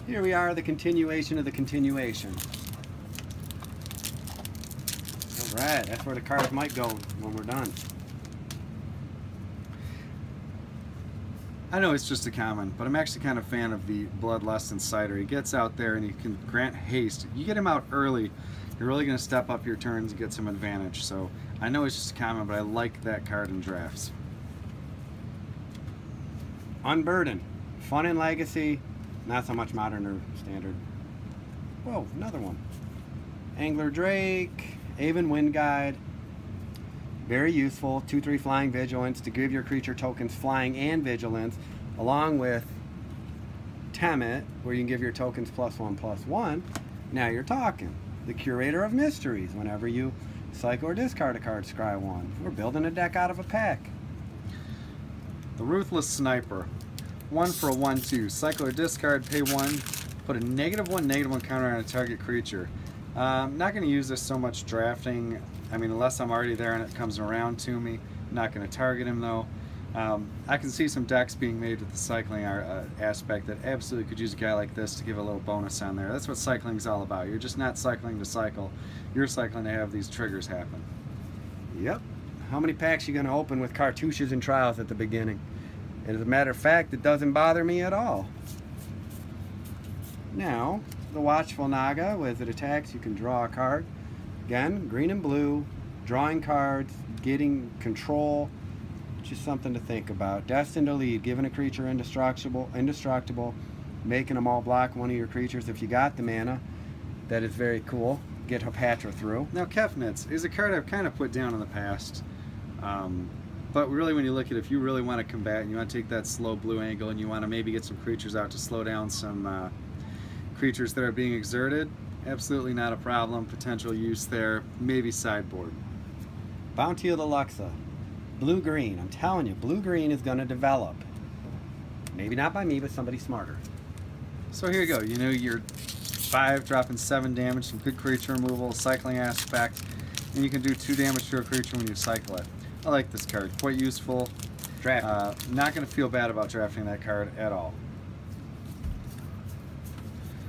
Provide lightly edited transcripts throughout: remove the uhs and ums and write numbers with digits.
Here we are, the continuation of the continuation. Alright, that's where the cards might go when we're done. I know it's just a common, but I'm actually kind of a fan of the Bloodlust Inciter. He gets out there and he can grant haste. You get him out early, you're really going to step up your turns and get some advantage. So I know it's just a common, but I like that card in drafts. Unburden. Fun and Legacy. Not so much Modern or Standard. Whoa, another one. Angler Drake. Aven Wind Guide. Very useful. 2/3 Flying Vigilance to give your creature tokens Flying and Vigilance, along with Temet, where you can give your tokens +1/+1. Now you're talking. The Curator of Mysteries. Whenever you cycle or discard a card, scry 1. We're building a deck out of a pack. The Ruthless Sniper. 1 for a 1/2. Cycle or discard, pay 1. Put a -1/-1 counter on a target creature. I'm not going to use this so much drafting. I mean, unless I'm already there and it comes around to me. I'm not going to target him though. I can see some decks being made with the cycling aspect that absolutely could use a guy like this to give a little bonus on there. That's what cycling is all about. You're just not cycling to cycle. You're cycling to have these triggers happen. Yep. How many packs are you going to open with cartouches and trials at the beginning? And as a matter of fact, it doesn't bother me at all. Now, the Watchful Naga, as it attacks, you can draw a card. Again, green and blue, drawing cards, getting control, just something to think about. Destined to lead, giving a creature indestructible, making them all block one of your creatures if you got the mana. That is very cool. Get Hapatra through. Now, Kefnitz is a card I've kind of put down in the past. But really, when you look at it, if you really want to combat and you want to take that slow blue angle and you want to maybe get some creatures out to slow down some creatures that are being exerted, absolutely not a problem. Potential use there, maybe sideboard. Bounty of the Luxa. Blue-green. I'm telling you, blue-green is going to develop. Maybe not by me, but somebody smarter. So here you go. You know, you're 5, dropping 7 damage, some good creature removal, cycling aspect, and you can do 2 damage to a creature when you cycle it. I like this card. Quite useful. Draft. Not going to feel bad about drafting that card at all.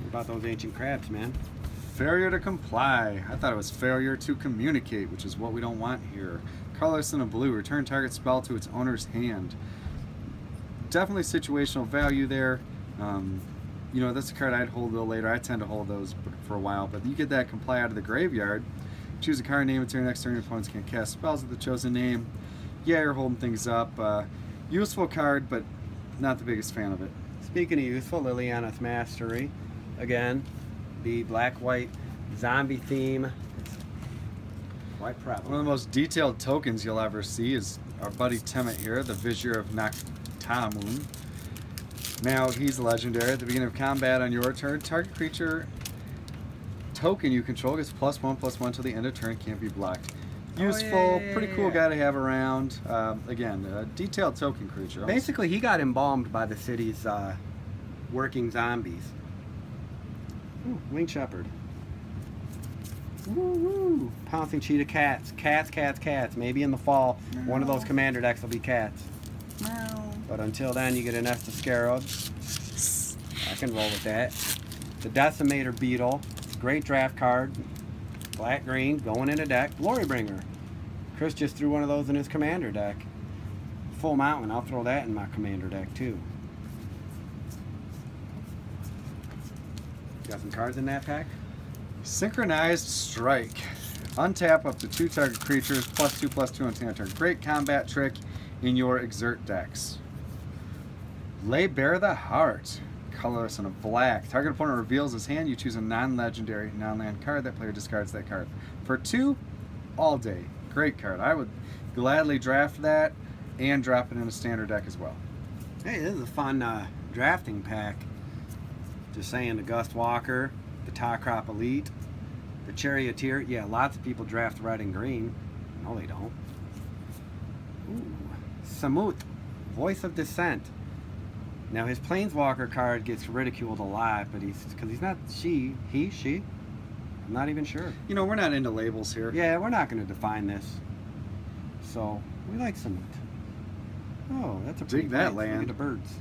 What about those Ancient Crabs, man? Failure to comply. I thought it was failure to communicate, which is what we don't want here. Colorless in a blue. Return target spell to its owner's hand. Definitely situational value there. You know, that's a card I'd hold a little later. I tend to hold those for a while, but you get that comply out of the graveyard. Choose a card name until your next turn. Your opponents can cast spells with the chosen name. Yeah, you're holding things up. Useful card, but not the biggest fan of it. Speaking of useful, Liliana's Mastery. Again, the black-white zombie theme. It's quite prevalent. One of the most detailed tokens you'll ever see is our buddy Temet here, the Vizier of Noctamun. Now, he's legendary. At the beginning of combat on your turn, target creature token you control gets +1/+1 till the end of turn, can't be blocked. Useful, pretty cool guy to have around. Again, a detailed token creature. Basically, he got embalmed by the city's working zombies. Ooh, Winged Shepherd. Woo-woo. Pouncing Cheetah Cats. Cats. Maybe in the fall, one of those commander decks will be cats. But until then, you get an Estus Scarab. I can roll with that. The Decimator Beetle. Great draft card. Black-green, going in a deck. Glorybringer. Chris just threw one of those in his commander deck. Full Mountain, I'll throw that in my commander deck too. Got some cards in that pack? Synchronized Strike. Untap up to 2 target creatures, +2/+2 on turn. Great combat trick in your exert decks. Lay Bare the Heart. Colorless and a black. Target opponent reveals his hand. You choose a non-legendary, non-land card. That player discards that card. For 2, all day. Great card. I would gladly draft that and drop it in a standard deck as well. Hey, this is a fun drafting pack. Just saying, the Gust Walker, the Tawcrop Elite, the Charioteer. Yeah, lots of people draft red and green. No, they don't. Ooh, Samut, Voice of Dissent. Now his Planeswalker card gets ridiculed a lot, but because he's not she. I'm not even sure. You know, we're not into labels here. Yeah, we're not going to define this. So we like Samut. Oh, that's a pretty dig that place. land. Look at the birds.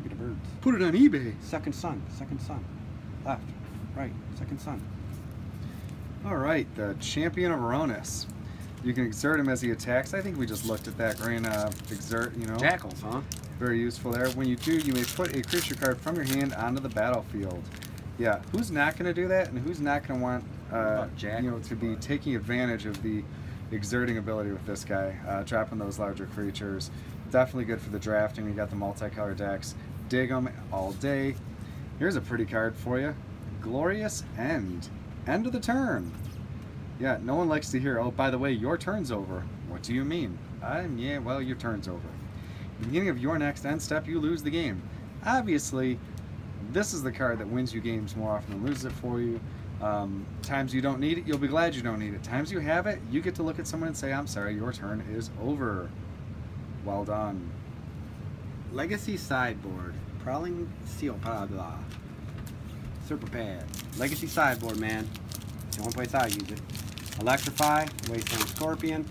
Look at the birds. Put it on eBay. Second sun. Left, right, second sun. All right, the Champion of Aronis. You can exert him as he attacks. I think we just looked at that. Green exert, you know. Jackals, huh? Very useful there. When you do, you may put a creature card from your hand onto the battlefield. Yeah, who's not going to do that, and who's not going to want, you know, to be taking advantage of the exerting ability with this guy, dropping those larger creatures. Definitely good for the drafting. You got the multicolor decks. Dig them all day. Here's a pretty card for you. Glorious End. End of the turn. Yeah, no one likes to hear, oh, by the way, your turn's over. What do you mean? Yeah, well, your turn's over. At the beginning of your next end step, you lose the game. Obviously, this is the card that wins you games more often than loses it for you. Times you don't need it, you'll be glad you don't need it. Times you have it, you get to look at someone and say, I'm sorry, your turn is over. Well done. Legacy sideboard. Prowling Seal Padla. Super Pad. Legacy sideboard, man. It's the only place I use it. Electrify. Wasteland Scorpion.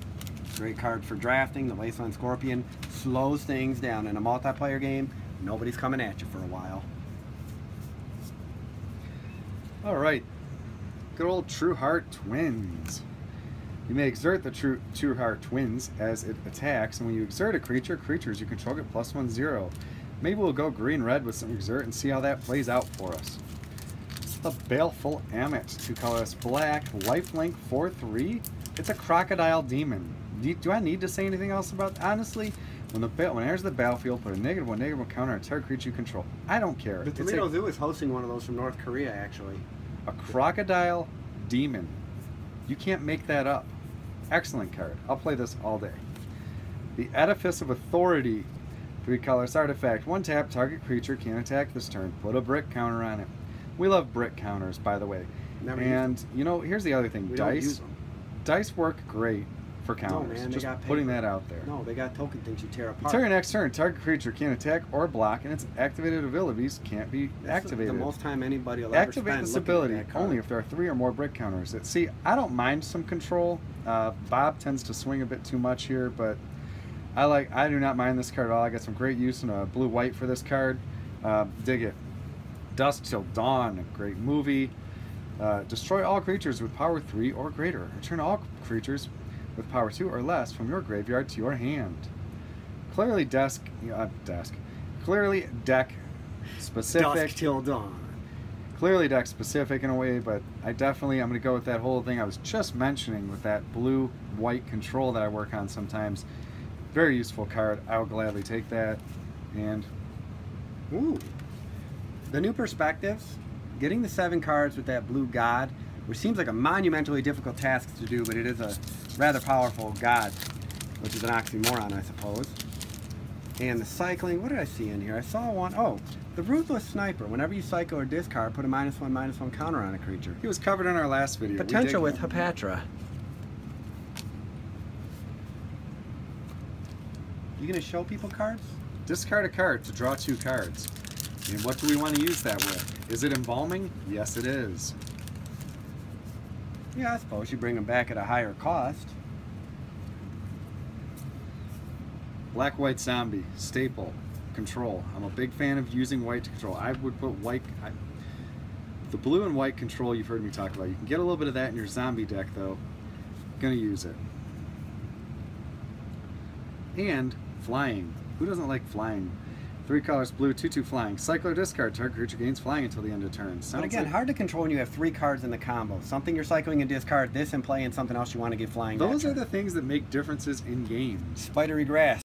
Great card for drafting. The Wasteland Scorpion slows things down in a multiplayer game. Nobody's coming at you for a while. All right. Good old True Heart Twins. You may exert the True Heart Twins as it attacks, and when you exert a creature, creatures you control get +1/0. Maybe we'll go green-red with some exert and see how that plays out for us. The Baleful Ammit, 2 colors, black, lifelink, 4/3. It's a crocodile demon. Do I need to say anything else about? Honestly, when it enters the battlefield, put a -1/-1 counter on a target creature you control. I don't care. The Toledo Zoo is hosting one of those from North Korea, actually. A crocodile demon. You can't make that up. Excellent card. I'll play this all day. The Edifice of Authority, 3 colors, artifact, 1 tap, target creature can't attack this turn. Put a brick counter on it. We love brick counters, by the way. And you know, here's the other thing. Dice work great for counters. No, man, just putting that out there. No, they got token things you tear apart. Until your next turn, target creature can't attack or block, and its activated abilities can't be activated. The most time anybody will activate this ability only if there are 3 or more brick counters. See, I don't mind some control. Bob tends to swing a bit too much here, but I do not mind this card at all. I got some great use in a blue-white for this card. Dig it. Dusk Till Dawn, a great movie. Destroy all creatures with power 3 or greater. Return all creatures with power 2 or less from your graveyard to your hand. Clearly deck specific. Dusk Till Dawn. Clearly deck specific in a way, but I'm going to go with that whole thing I was just mentioning with that blue-white control that I work on sometimes. Very useful card. I will gladly take that. And ooh, the new perspectives. Getting the 7 cards with that blue god, which seems like a monumentally difficult task to do, but it is a rather powerful god, which is an oxymoron, I suppose. And the cycling, what did I see in here? I saw one, oh, the Ruthless Sniper. Whenever you cycle or discard, put a -1/-1 counter on a creature. He was covered in our last video. Potential with Hepatra. You gonna show people cards? Discard a card to draw 2 cards. And what do we want to use that with? Is it embalming? Yes, it is. Yeah, I suppose you bring them back at a higher cost. Black-white zombie, staple, control. I'm a big fan of using white to control. I would put white. The blue and white control you've heard me talk about. You can get a little bit of that in your zombie deck, though. Gonna use it. And flying. Who doesn't like flying? 3 colors, blue, 2/2 flying. Cycle or discard. Target creature gains flying until the end of turn. But again, hard to control when you have 3 cards in the combo. Something you're cycling and discard, this in play, and something else you want to get flying. Those are the things that make differences in games. Spidery grass.